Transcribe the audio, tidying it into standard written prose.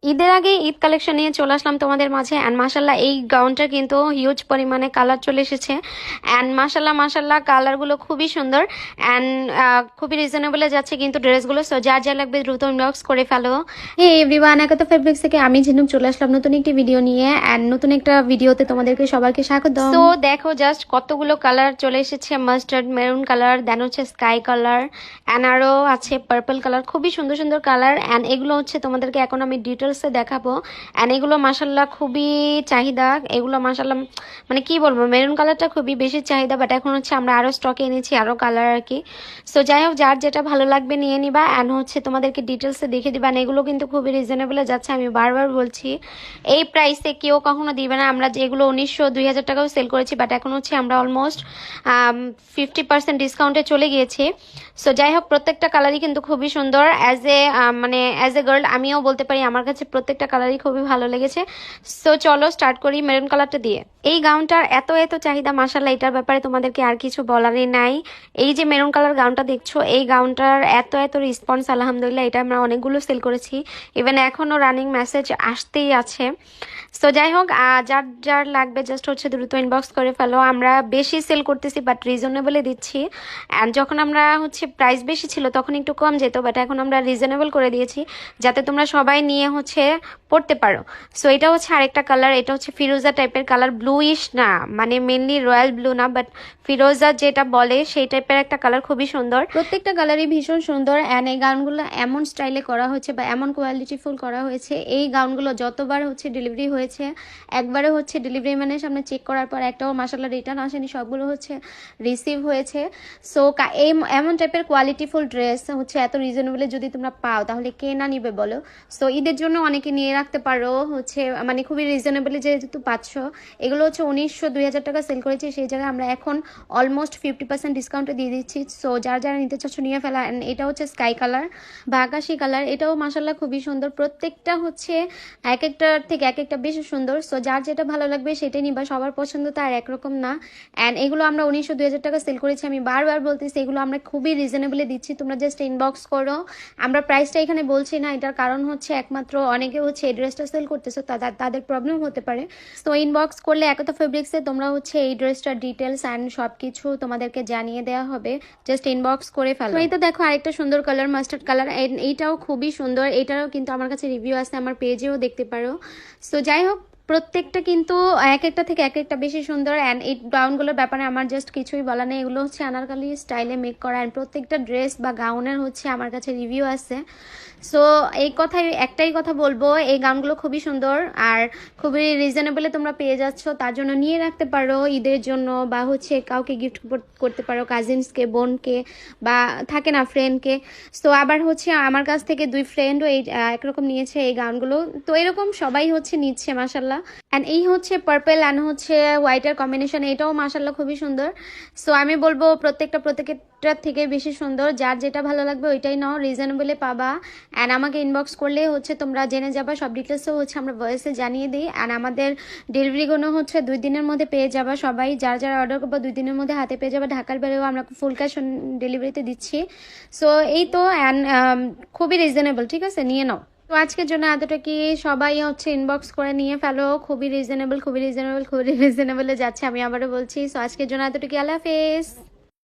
ঈদের আগে ঈদ কালেকশন নিয়ে চলে আসলাম তোমাদের মাঝে। অ্যান্ড মাসাল্লাহ এই গাউনটা কিন্তু হিউজ পরিমাণে কালার চলে এসেছে। অ্যান্ড মাসাল্লাহ মাসাল্লাহ কালারগুলো খুবই সুন্দর অ্যান্ড খুবই রিজনেবলে যাচ্ছে কিন্তু ড্রেসগুলো। সো যার যা লাগবে দ্রুত ইনবক্স করে ফেলো। হে এভরিওয়ান, একাত ফেব্রিক্স থেকে আমি ঝিনুক চলে আসলাম নতুন একটি ভিডিও নিয়ে। অ্যান্ড নতুন একটা ভিডিওতে তোমাদেরকে সবাইকে স্বাগত। তো দেখো জাস্ট কতগুলো কালার চলে এসেছে। মাস্টার্ড মেরুন কালার, দেন হচ্ছে স্কাই কালার, অ্যান্ড আরও আছে পার্পল কালার। খুবই সুন্দর সুন্দর কালার। অ্যান্ড এগুলো হচ্ছে তোমাদেরকে এখন আমি ডিটেলসে দেখাবো। অ্যান্ড এগুলো মাসাল্লাহ খুবই চাহিদা। এগুলো মাসাল্লাহ মানে কি বলবো, মেরুন কালারটা খুবই বেশি চাহিদা, বাট এখন হচ্ছে আমরা আরও স্টকে এনেছি আরও কালার আর কি। সো যাই হোক, যার যেটা ভালো লাগবে নিয়ে নিবা। অ্যান্ড হচ্ছে তোমাদেরকে ডিটেলসে দেখে দিবা। এগুলো কিন্তু খুবই রিজনেবলে যাচ্ছে, আমি বারবার বলছি। এই প্রাইসে কেউ কখনো দিবে না। আমরা যেগুলো 1900-2000 টাকাও সেল করেছি, বাট এখন হচ্ছে আমরা অলমোস্ট 50% ডিসকাউন্টে চলে গিয়েছি। সো যাই হোক, প্রত্যেকটা কালারই কিন্তু খুবই সুন্দর। অ্যাজ এ গার্ল আমিও বলতে পারি আমার কাছে প্রত্যেকটা কালারই খুবই ভালো লেগেছে। সো চলো স্টার্ট করি মেরুন কালারটা দিয়ে। এই গাউনটার এত এত চাহিদা মাশাআল্লাহ, এটার ব্যাপারে তোমাদেরকে আর কিছু বলারই নাই। এই যে মেরুন কালার গাউনটা দেখছো, এই গাউনটার এত এত রেসপন্স আলহামদুলিল্লাহ। এটা আমরা অনেকগুলো সেল করেছি, ইভেন এখনও রানিং মেসেজ আসতেই আছে। সো যাই হোক, যার যার লাগবে জাস্ট হচ্ছে দ্রুত ইনবক্স করে ফেলো। আমরা বেশি সেল করতেছি বাট রিজনেবলে দিচ্ছি। অ্যান্ড যখন আমরা হচ্ছে প্রাইস বেশি ছিল তখন একটু কম যেত, বাট এখন আমরা রিজনেবল করে দিয়েছি যাতে তোমরা সবাই নিয়ে হচ্ছে পড়তে পারো। সো এটা হচ্ছে আরেকটা কালার। এটা হচ্ছে ফিরোজা টাইপের কালার, ব্লুইশ না, মানে মেনলি রয়্যাল ব্লু না, বাট ফিরোজা যেটা বলে সেই টাইপের একটা কালার। খুবই সুন্দর, প্রত্যেকটা কালারই ভীষণ সুন্দর। অ্যান্ড এই গাউনগুলো এমন স্টাইলে করা হয়েছে বা এমন কোয়ালিটিফুল করা হয়েছে, এই গাউনগুলো যতবার হচ্ছে ডেলিভারি হয়েছে, একবারে হচ্ছে ডেলিভারি ম্যানের সামনে চেক করার পর একটাও মাসাল্লাহ রিটার্ন আসেনি, সবগুলো হচ্ছে রিসিভ হয়েছে। সো এই এমন টাইপের কোয়ালিটিফুল ড্রেস হচ্ছে এত রিজনেবলে যদি তোমরা পাও তাহলে কে না নিবে বলো। সো ঈদের জন্য অনেকে নিয়ে রাখতে পারো হচ্ছে, মানে খুবই রিজনেবলে যেহেতু পাচ্ছ। এগুলো হচ্ছে 1900-2000 টাকা সেল করেছি, সেই জায়গায় আমরা এখন অলমোস্ট 50% ডিসকাউন্টে দিয়ে দিচ্ছি। সো যারা যারা নিতে চাচ্ছ নিয়ে ফেলা। এটা হচ্ছে স্কাই কালার বা আকাশি কালার, এটাও মাসাল্লাহ খুবই সুন্দর। প্রত্যেকটা হচ্ছে এক একটার থেকে এক একটা বেশি সুন্দর। সো যার যেটা ভালো লাগবে সেটাই নিবা, সবার পছন্দ তো আর একরকম না। অ্যান্ড এগুলো আমরা 1900-2000 টাকা সেল করেছি, আমি বারবার বলতেছি এগুলো আমরা খুবই রিজনেবলে দিচ্ছি। তোমরা জাস্ট ইনবক্স করো। আমরা প্রাইসটা এখানে বলছি না, এটার কারণ হচ্ছে একমাত্র অনেকে হচ্ছে এই ড্রেসটা সেল করতেছো, তাদের প্রবলেম হতে পারে। সো ইনবক্স করলে একাত ফেব্রিক্সে তোমরা হচ্ছে এই ড্রেসটার ডিটেলস অ্যান্ড সব কিছু তোমাদেরকে জানিয়ে দেওয়া হবে। জাস্ট ইনবক্স করে ফেলো। এই তো দেখো আরেকটা সুন্দর কালার, মাস্টার্ড কালার। এইটাও খুবই সুন্দর, এটারও কিন্তু আমার কাছে রিভিউ আছে, আমার পেজেও দেখতে পারো। সো যাই হোক, প্রত্যেকটা কিন্তু এক একটা থেকে এক একটা বেশি সুন্দর। অ্যান্ড এই গাউনগুলোর ব্যাপারে আমার জাস্ট কিছুই বলা নেই, এগুলো হচ্ছে আনারকালি স্টাইলে মেক করা। অ্যান্ড প্রত্যেকটা ড্রেস বা গাউনের হচ্ছে আমার কাছে রিভিউ আছে। সো এই কথাই একটাই কথা বলবো, এই গাউনগুলো খুবই সুন্দর আর খুবই রিজনেবলে তোমরা পেয়ে যাচ্ছ। তার জন্য নিয়ে রাখতে পারো ঈদের জন্য, বা হচ্ছে কাউকে গিফট করতে পারো, কাজিনসকে, বোনকে, বা থাকে না ফ্রেন্ডকে। সো আবার হচ্ছে আমার কাছ থেকে 2 ফ্রেন্ডও এই একরকম নিয়েছে এই গাউনগুলো। তো এরকম সবাই হচ্ছে নিচ্ছে মাসাল্লাহ। অ্যান্ড এই হচ্ছে পার্পল অ্যান্ড হচ্ছে হোয়াইটের কম্বিনেশন, এটাও মাসাল্লাহ খুবই সুন্দর। সো আমি বলবো প্রত্যেকটার থেকে বেশি সুন্দর। যার যেটা ভালো লাগবে ওইটাই নাও, রিজনেবলে পাবা। অ্যান্ড আমাকে ইনবক্স করলে হচ্ছে তোমরা জেনে যাবা, সব ডিটেলসও হচ্ছে আমরা ভয়েসে জানিয়ে দিই। অ্যান্ড আমাদের ডেলিভারিগুলো হচ্ছে 2 দিনের মধ্যে পেয়ে যাবা সবাই। যারা যারা অর্ডার করবো 2 দিনের মধ্যে হাতে পেয়ে যাবা। ঢাকার বাইরেও আমরা ফুল ক্যাশ অন ডেলিভারিতে দিচ্ছি। সো এই তো, অ্যান্ড খুবই রিজনেবল, ঠিক আছে, নিয়ে নাও। তো আজকের জন্য এতটুকু, সবাই হচ্ছে ইনবক্স করে নিয়ে ফেলো। খুবই রিজনেবল, খুবই রিজনেবল, খুবই রিজনেবলে যাচ্ছে, আমি আবারও বলছি। সো আজকের জন্য এতটুকু, আল্লাহ হাফেজ।